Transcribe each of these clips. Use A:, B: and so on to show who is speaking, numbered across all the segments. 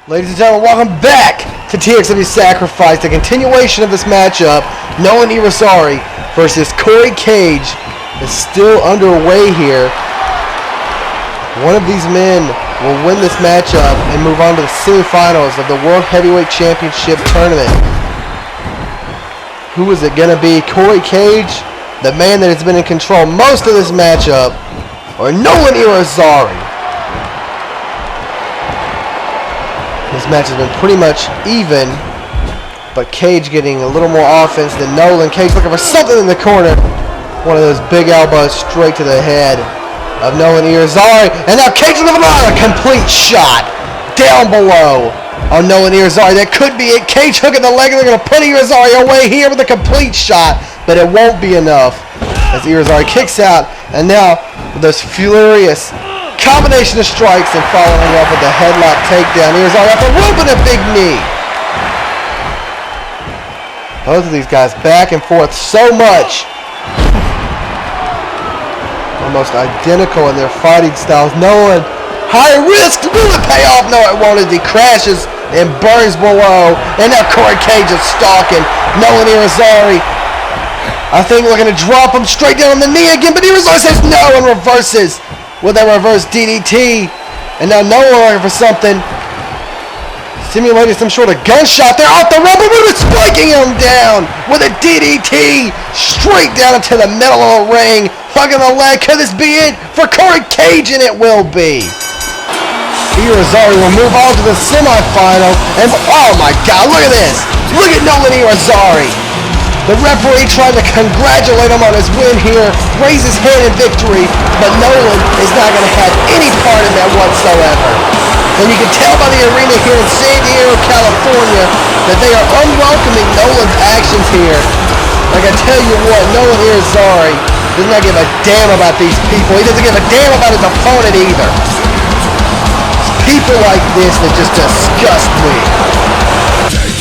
A: Ladies and gentlemen, welcome back to TXW Sacrifice, the continuation of this matchup. Nolan Irizarry versus Corey Cage is still underway here. One of these men will win this matchup and move on to the semifinals of the World Heavyweight Championship Tournament. Who is it going to be? Corey Cage, the man that has been in control most of this matchup, or Nolan Irizarry? This match has been pretty much even, but Cage getting a little more offense than Nolan. Cage looking for something in the corner. One of those big elbows straight to the head of Nolan Irizarry. And now Cage with a complete shot down below on Nolan Irizarry. That could be it. Cage hooking the leg, and they're going to put Irizarry away here with a complete shot, but it won't be enough as Irizarry kicks out. And now with those furious combination of strikes and following up with the headlock takedown. Irizarry off the rope and a big knee. Both of these guys back and forth so much. Almost identical in their fighting styles. Nolan, high risk. Will it pay off? No, it won't, as he crashes and burns below. And now Corey Cage is stalking Nolan Irizarry. I think looking to drop him straight down on the knee again, but Irizarry says no and reverses with that reverse DDT. And now Nolan looking for something. Simulating some sort of gunshot there off the rope, but it's spiking him down with a DDT straight down into the middle of the ring. Hugging the leg. Could this be it for Corey Cage? And it will be. Irizarry will move on to the semifinal. And oh my God, look at this. Look at Nolan Irizarry. The referee trying to congratulate him on his win here, raise his hand in victory, but Nolan is not going to have any part in that whatsoever. And you can tell by the arena here in San Diego, California, that they are unwelcoming Nolan's actions here. Like I tell you what, Nolan Irizarry does not give a damn about these people. He doesn't give a damn about his opponent either. It's people like this that just disgust me.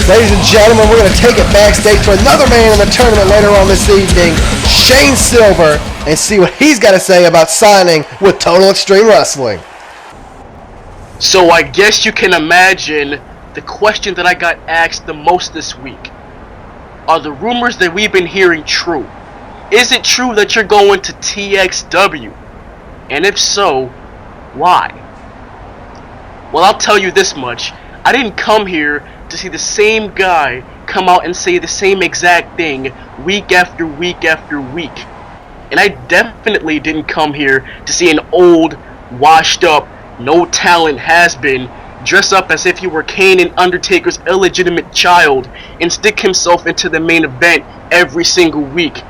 A: Ladies and gentlemen, we're going to take it backstage to another man in the tournament later on this evening, Shane Silver, and see what he's got to say about signing with Total Extreme Wrestling.
B: So I guess you can imagine the question that I got asked the most this week. Are the rumors that we've been hearing true? Is it true that you're going to TXW? And if so, why? Well, I'll tell you this much. I didn't come here to see the same guy come out and say the same exact thing week after week after week. And I definitely didn't come here to see an old, washed up, no talent has-been dress up as if he were Kane and Undertaker's illegitimate child and stick himself into the main event every single week.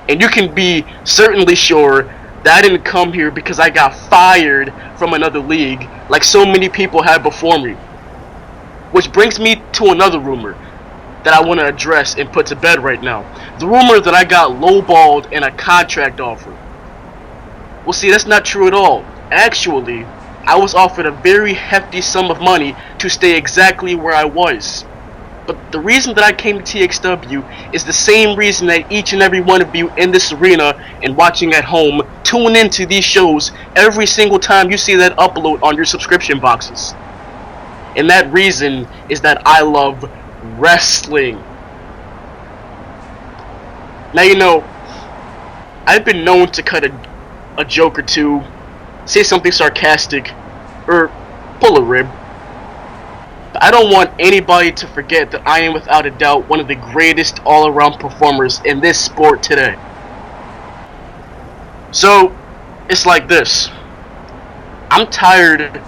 B: And you can be certainly sure that I didn't come here because I got fired from another league like so many people have before me. Which brings me to another rumor that I want to address and put to bed right now. The rumor that I got lowballed in a contract offer. Well, see, that's not true at all. Actually, I was offered a very hefty sum of money to stay exactly where I was. But the reason that I came to TXW is the same reason that each and every one of you in this arena and watching at home tune into these shows every single time you see that upload on your subscription boxes. And that reason is that I love wrestling. Now, you know, I've been known to cut a joke or two, say something sarcastic, or pull a rib. But I don't want anybody to forget that I am without a doubt one of the greatest all-around performers in this sport today. So, it's like this. I'm tired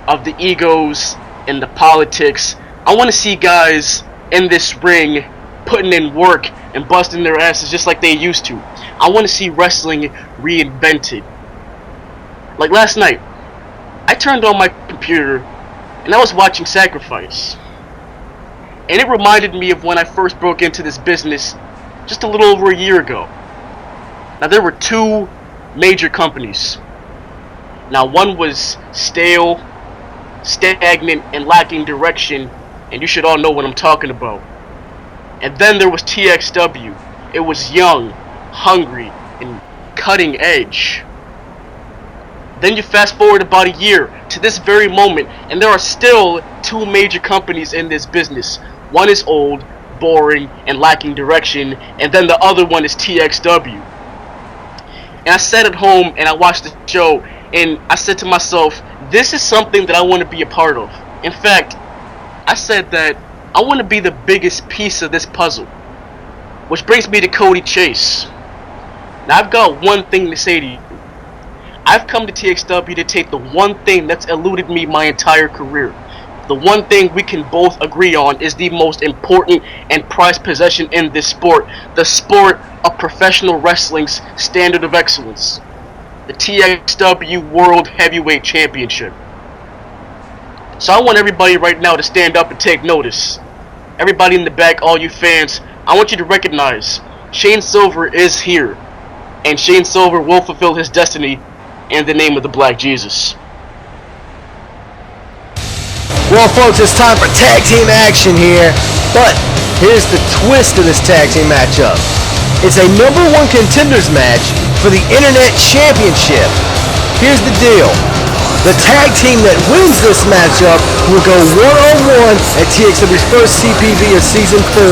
B: of the egos and the politics. I want to see guys in this ring putting in work and busting their asses just like they used to. I want to see wrestling reinvented. Like last night, I turned on my computer and I was watching Sacrifice. And it reminded me of when I first broke into this business just a little over a year ago. Now there were two major companies. Now one was stale, stagnant, and lacking direction, and you should all know what I'm talking about. And then there was TXW. It was young, hungry, and cutting edge. Then you fast forward about a year to this very moment, and there are still two major companies in this business. One is old, boring, and lacking direction, and then the other one is TXW. And I sat at home and I watched the show, and I said to myself, this is something that I want to be a part of. In fact, I said that I want to be the biggest piece of this puzzle. Which brings me to Cody Chase. Now I've got one thing to say to you. I've come to TXW to take the one thing that's eluded me my entire career. The one thing we can both agree on is the most important and prized possession in this sport. The sport of professional wrestling's standard of excellence. The TXW World Heavyweight Championship. So I want everybody right now to stand up and take notice. Everybody in the back, all you fans, I want you to recognize Shane Silver is here. And Shane Silver will fulfill his destiny in the name of the Black Jesus.
A: Well, folks, it's time for tag team action here, but here's the twist of this tag team matchup. It's a number 1 contenders match for the Internet Championship. Here's the deal. The tag team that wins this matchup will go one-on-one at TXW's first CPV of Season 4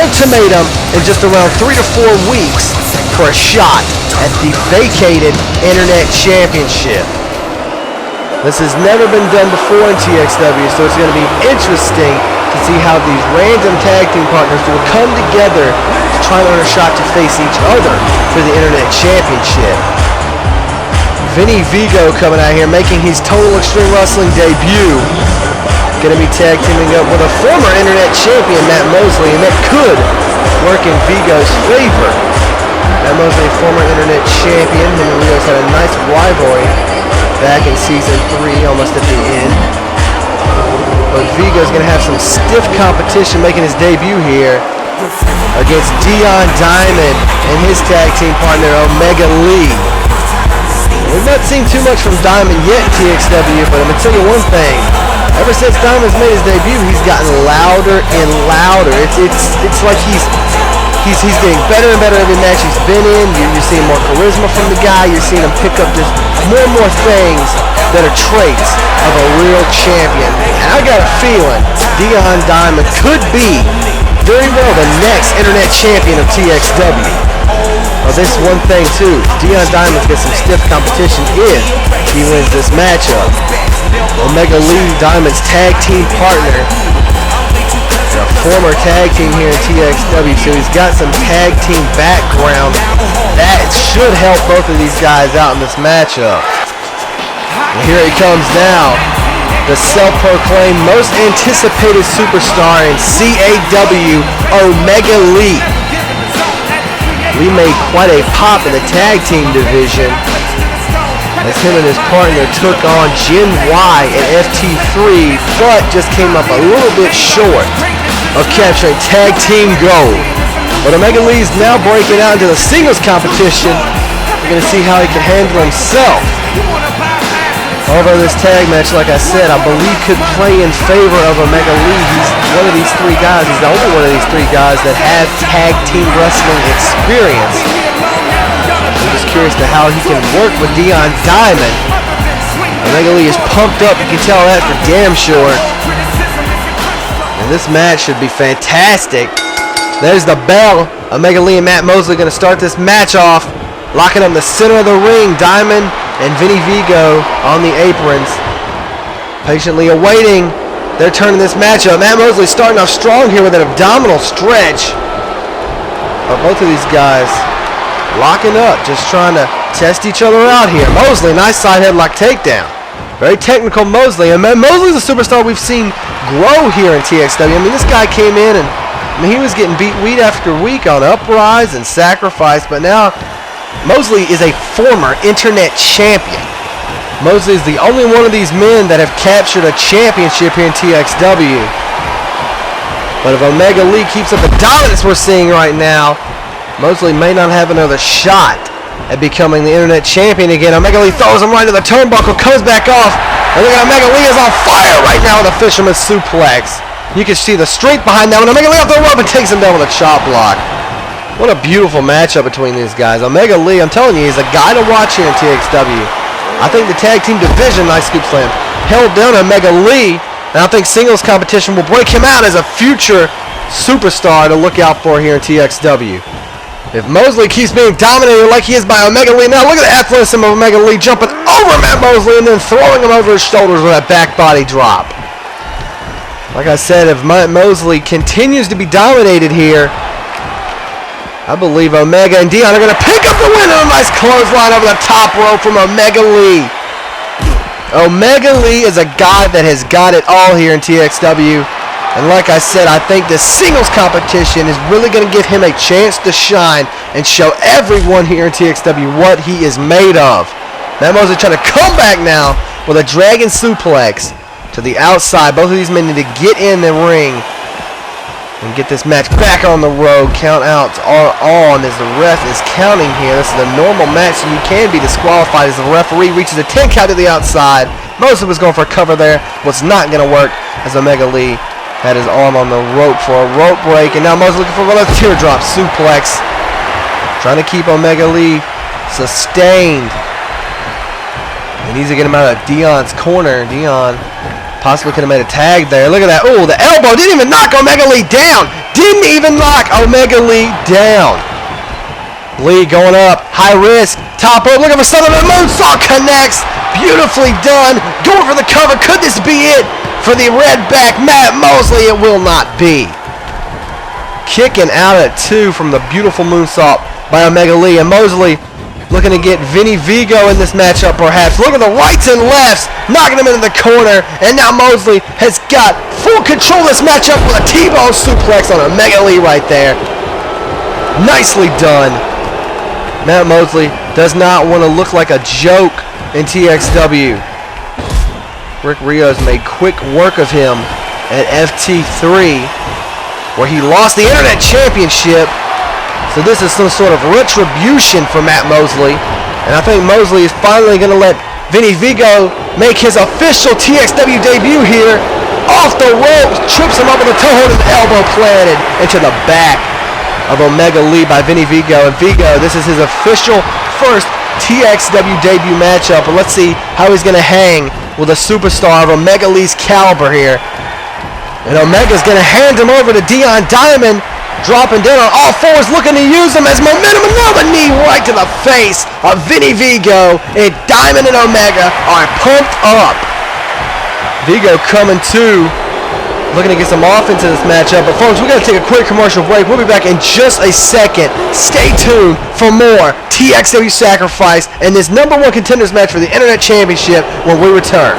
A: Ultimatum in just around 3 to 4 weeks for a shot at the vacated Internet Championship. This has never been done before in TXW, so it's going to be interesting to see how these random tag team partners will come together to try and earn a shot to face each other for the Internet Championship. Vinnie Viggo coming out here making his Total Extreme Wrestling debut. Going to be tag teaming up with a former Internet Champion, Matt Mosely, and that could work in Vigo's favor. Matt Mosely, former Internet Champion, him and Viggo's had a nice rivalry back in Season 3, almost at the end. But Vigo's going to have some stiff competition making his debut here against Deion Diamond and his tag team partner, Omega Lee. We've not seen too much from Diamond yet in TXW, but I'm going to tell you one thing. Ever since Diamond's made his debut, he's gotten louder and louder. It's like he's getting better and better every match he's been in. You're seeing more charisma from the guy. You're seeing him pick up just more and more things that are traits of a real champion. And I got a feeling Deion Diamond could be very well the next Internet Champion of TXW. Well, this one thing too, Deion Diamond gets some stiff competition if he wins this matchup. Omega Lee, Diamond's tag team partner, a former tag team here in TXW, so he's got some tag team background. That should help both of these guys out in this matchup. And here he comes now, the self-proclaimed most anticipated superstar in CAW, Omega Lee. Lee made quite a pop in the tag team division as him and his partner took on Gen Y and FT3, but just came up a little bit short of capturing tag team gold. But Omega Lee's now breaking out into the singles competition. We're going to see how he can handle himself. Although this tag match, like I said, I believe could play in favor of Omega Lee. He's one of these 3 guys. He's the only one of these 3 guys that have tag team wrestling experience. I'm just curious to how he can work with Deion Diamond. Omega Lee is pumped up. You can tell that for damn sure. And this match should be fantastic. There's the bell. Omega Lee and Matt Mosely going to start this match off. Locking up in the center of the ring. Diamond and Vinnie Viggo on the aprons, patiently awaiting their turn in this matchup. Matt Mosely starting off strong here with an abdominal stretch. But both of these guys locking up, just trying to test each other out here. Mosely, nice side headlock takedown. Very technical Mosely. And Mosley's a superstar we've seen grow here in TXW. I mean, this guy came in and he was getting beat week after week on Uprise and Sacrifice, but now Mosely is a former Internet Champion. Mosely is the only one of these men that have captured a championship here in TXW. But if Omega Lee keeps up the dominance we're seeing right now, Mosely may not have another shot at becoming the Internet Champion again. Omega Lee throws him right to the turnbuckle, comes back off, and look at Omega Lee is on fire right now with a fisherman's suplex. You can see the strength behind that one. Omega Lee off the rope and takes him down with a chop block. What a beautiful matchup between these guys. Omega Lee, I'm telling you, he's a guy to watch here in TXW. I think the tag team division, nice scoop slam, held down Omega Lee, and I think singles competition will break him out as a future superstar to look out for here in TXW. If Mosely keeps being dominated like he is by Omega Lee, now look at the athleticism of Omega Lee jumping over Matt Mosely and then throwing him over his shoulders with that back body drop. Like I said, if Matt Mosely continues to be dominated here, I believe Omega and Deion are going to pick up the win and a nice clothesline over the top rope from Omega Lee. Omega Lee is a guy that has got it all here in TXW. And like I said, I think the singles competition is really going to give him a chance to shine and show everyone here in TXW what he is made of. Matt Mosely trying to come back now with a dragon suplex to the outside. Both of these men need to get in the ring and get this match back on the road. Count outs are on as the ref is counting here. This is a normal match, so you can be disqualified as the referee reaches a 10 count to the outside. Mosely was going for a cover there. Was not going to work as Omega Lee had his arm on the rope for a rope break, and now Mosely looking for another teardrop suplex. Trying to keep Omega Lee sustained. He needs to get him out of Deion's corner. Deion possibly could have made a tag there. Look at that. Oh, the elbow didn't even knock Omega Lee down. Didn't even knock Omega Lee down. Lee going up. High risk. Top rope. Looking for something. The moonsault connects. Beautifully done. Going for the cover. Could this be it? For the redback Matt Mosely, it will not be. Kicking out at 2 from the beautiful moonsault by Omega Lee. And Mosely looking to get Vinnie Viggo in this matchup perhaps. Look at the rights and lefts. Knocking him into the corner. And now Mosely has got full control of this matchup with a T-bone suplex on Omega Lee right there. Nicely done. Matt Mosely does not want to look like a joke in TXW. Rick Rios made quick work of him at FT3, where he lost the Internet Championship. So this is some sort of retribution for Matt Mosely. And I think Mosely is finally going to let Vinnie Viggo make his official TXW debut here. Off the ropes, trips him up with a toe hold and elbow planted into the back of Omega Lee by Vinnie Viggo. And Viggo, this is his official first TXW debut matchup. And let's see how he's going to hang with a superstar of Omega Lee's caliber here. And Omega's going to hand him over to Deion Diamond, dropping down on all fours, looking to use him as momentum. Another knee right to the face of Vinnie Viggo. And Diamond and Omega are pumped up. Viggo coming to, looking to get some offense in this matchup. But folks, we got to take a quick commercial break. We'll be back in just a second. Stay tuned for more TXW Sacrifice and this #1 contenders match for the Internet Championship when we return.